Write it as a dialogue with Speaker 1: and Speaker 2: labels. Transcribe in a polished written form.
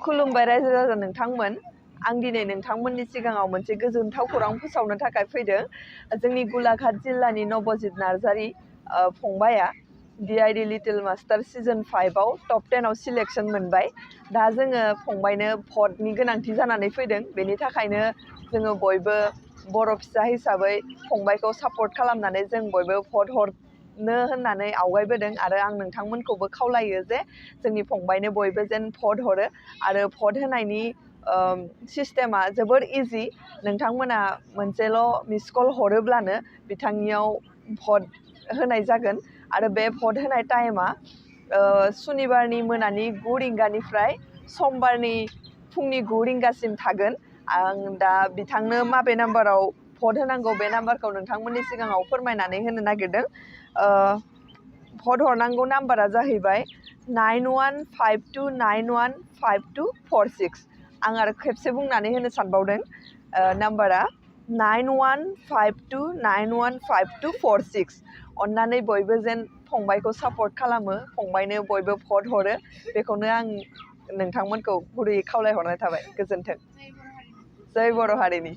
Speaker 1: खुलुमबाय रायजो राजा नोंथांमोन आं दिनै नोंथांमोननि सिगाङाव मोनसे गोजोनथाव खौरां फोसावनो थाखाय फैदों जोंनि गलाघाट जिल्लानि नबजित नार्जारी फंबाया DID लिटिल मास्टार सिजन 5 आव टप 10 आव सिलेक्शन मोनबाय दा जोङो फंबायनो भटनि गोनांथि जानानै फैदों बेनि थाखायनो जोङो बयबो बर' फिसा हिसाबै फंबायखौ सापर्ट खालामनानै जों बयबो भट हरनो होननानै आवगायबोदों आरो आं नोंथांमोनखौबो खावलायो जे जोंनि फंबायनो बयबो जेन भट हरो आरो भट होनायनि सिस्टेमा जोबोर इजि नोंथांमोना मोनसेल' मिस कल हरोब्लानो बिथांनियाव भट होनाय जागोन आरो बे भट होनाय टाइमा सुनिबारनि मोनानि 9 रिंगानिफ्राय समबारनि फुंनि 9 रिंगासिम थागोन आं दा बिथांनो माबे नाम्बाराव भट होनांगौ बे नाम्बारखौ नोंथांमोननि सिगाङाव फोरमायनानै होनो नागिरदों भट हरनांगौ नाम्बारा जाहैबाय 9152915246 आं आरो खेबसे बुंनानै होनो सानबावदों नाम्बारा 9152915246 अन्नानै बयबो जेन फंबायखौ सापर्ट खालामो फंबायनो बयबो भट हरो बेखौनो आं नोंथांमोनखौ गुरैयै खावलायहरनाय थाबाय गोजोन्थों जय बर' हारिनि